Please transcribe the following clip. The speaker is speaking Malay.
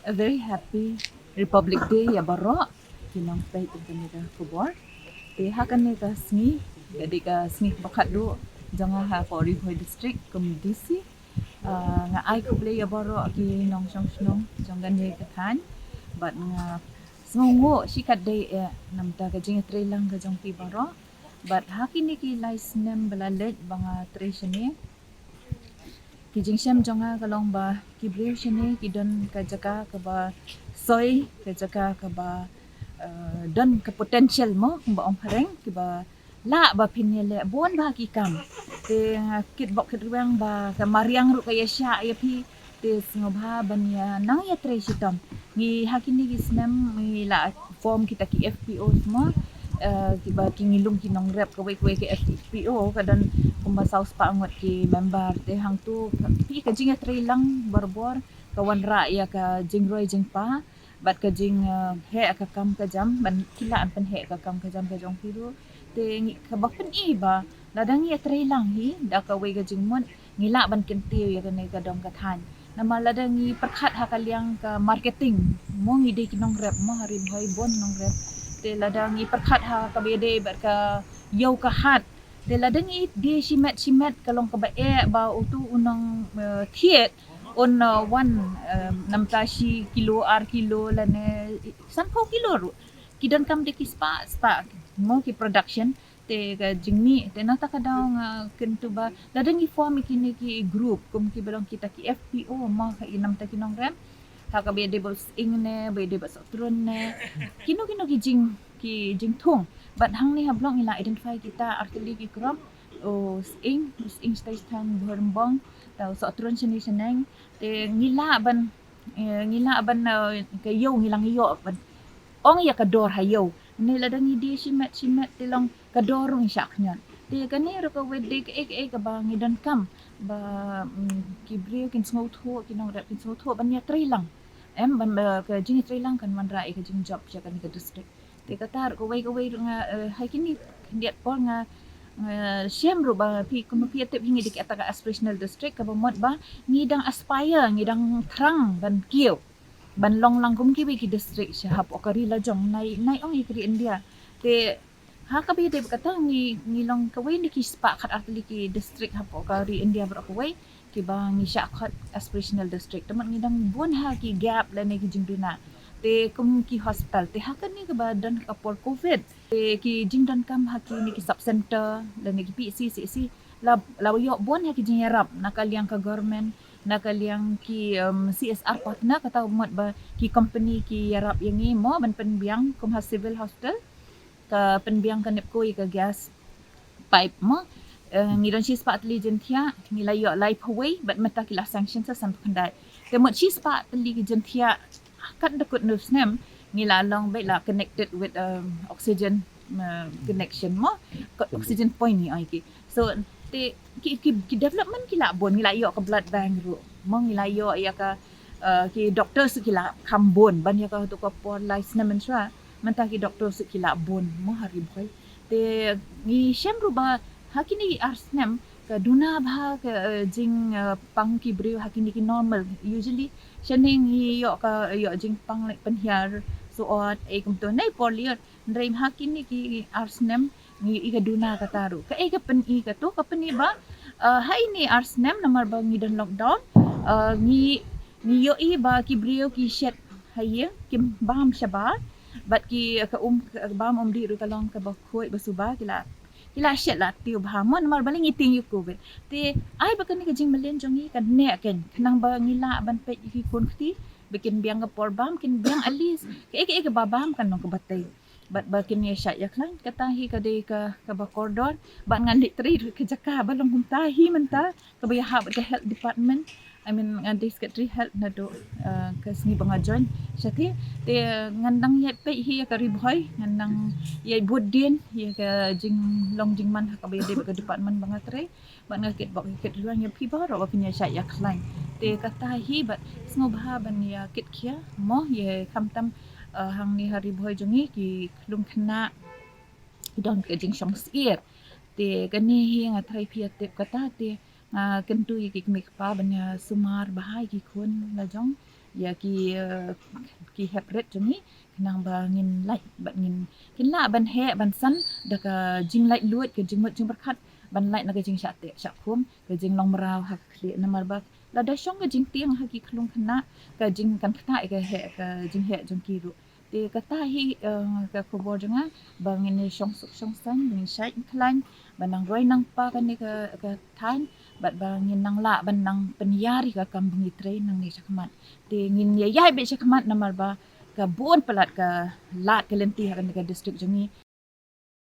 A very happy Republic Day ya baro kinong pay tungkol ka kubor. Te hakan ni ka sngi jadi ka sngi bakat do jangan ha for Riboy district kum DC nga ai ku play ya baro ki nong song snong jangan ni ka kan but nga sngongo sikat day namta ka jing tre lang ka jong pi baro but hakin ni ki license balalet banga tre shani ki jingshem jonga kalong ba ki brew shani ki don ka jaka ka ba soy ka jaka ka ba don ka potential mo kung ba ong pareng ki ba la ba pinile bon ba ki kam te kit bok kit ruang ba ka mariang ru ka yasha ya pi te ngobha ban ya nang ya tre shitam ngi hakini ki snam ngi la form kita ki FPO semua kiba kingilung kinong rep kawai kawai ke FPO kadan kumba saus pa angot ki member te hang tu pi ka jinga tre lang barbor kawan ra ya ka jingroy jingpa bat ka jing he ka kam ka jam ban kila an pen he ka kam ka jam ka jong piru te ngi ka bapen i ba ladang ya tre lang hi da ka wai ka jingmon ngila ban kentiu ya ka nei ka dong ka than nama ladang ngi perkhat ha ka liang ka marketing mo ngi de kinong rep mo hari bhai bon nong rep te ladang i perkhat ha ka bede bat ka yau ka hat te ladang i di simet kalong ka ba ba utu unang thiet on one nam tashi kilo ar kilo lane sanpo kilo ru kidan kam de ki spa mo ki production te ka jingmi te nata ka daw nga kentu ba ladang i form kini ki group kum ki balong kita ki FPO mo ka inam ta kinong rem haka bede bos ingne bede bos trun ne kino ki jing thong but hang ni hablong ila identify kita artili ki krom o ing stay stand berembang tau so trun sini seneng te ngila ban ke yo ngilang yo ban ong ya kador hayo ni ladang idi simet tilong kadorong syaknya te kani ro ka wede ke ba ngidan kam ba kibriyo kin sngoto kinong rap kin sngoto ban ya trilang ban ka jing trilang kan man rai ka jing job ja kan ka district te katar ko wai nga hai kini diat por nga siem ro ba pi kuno pi tep hingi dik ataka aspirational district ka ba mod ba ngidang aspire ngidang thrang ban kieu ban long lang kum ki ki district sya hap okari la jong nai ong ikri India te ha ka bi de kata ngi long ka wai ni ki spa khat atli ki district hap okari India bro ka wai ki ba ngi sya khat aspirational district teman ngidang bon ha ki gap la ne ki jingduna te kum ki hospital te ha kan ni ka ba dan ka por covid te ki jingdan kam ha ki ni ki sub center la ne ki PCC la yo bon ha ki jingarap nakaliang ka government nakaliang ki CSR partner kata umat ba ki company ki yarap yang ni mo ban penbiang kum ha civil hospital ka penbiang kanep ko ka gas pipe mo ngidan si spa atli jentia ngilayo life away but mata kila sanction sa sam kandai kemot si spa atli jentia kan dekut nerves nem ngilalong baik la connected with oxygen connection mo oxygen point ni ai ki so te ki development kila bon ngilayo ka blood bank ru mo ngilayo ya ka ki doctor su kila kambon ban ya ka tu ka por license mensra manta ki doctor su kila bon mo hari boy te ni shem ru ba hakini arsnem ka duna bha ka jing pang ki brew hakini ki normal usually shaning yo ka yo jing pang like penhiar so ot kum to nai polier dream hakini ki arsnem ni iga duna ka taru ka ka pen i ka to ka pen ba hai ni arsnem namar ba ngi dan lockdown ni yo i ba ki brew ki shet haye kim bam shabar bat ki ka bam di ru kalong ka ba khoi ba suba kila shet la tiu bhamon mar baling iting yu covid te ai ba kan ni jing malen jongi kan ne ken kanang ba ngila ban pe ki kon khti bikin biang por bam kin biang alis ke babam kan no batay bat ba kin ye shat yaklan katahi ka de ka ba kordon bat ngan litri ke jaka balong huntahi menta ka ba ha ka health department I mean ngan secretary health na do ka sini bangajon syati te ngandang ye pe hi ka riboy ngandang ye budin ye ka jingman ka ba de ka department bangatre bat ngakit bak kit ruang ye pi ba ro pinya syak yak lain te kata hi bat snobha ban ya kit kia mo ye kamtam hang ni hari boy jongi ki klung khna don ka jing song sier te kani hi ngatrai pi te kata te kentu ki mik pa banya sumar bahai ki khun la jong ya ki hepret jeni kenang bangin light bat ngin kinla ban he ban san da ka jing light luat ke jingmut jing berkat ban light na ka jing syate syak khum ke jing long merau hak kli namar ba la da syong ke jing tiang haki klung kena ka jing kan kata ke he ka jing he jong kiru de kata hi ka kubor jenga bangin ni syong san ni syait klan banang roi nang pa kan ni ka tan bat bangin nang la ban nang penyari ka kambing trei nang ni syakmat de ngin ya be syakmat namar ba ka bon pelat ka lat ke lenti kan ka district jengi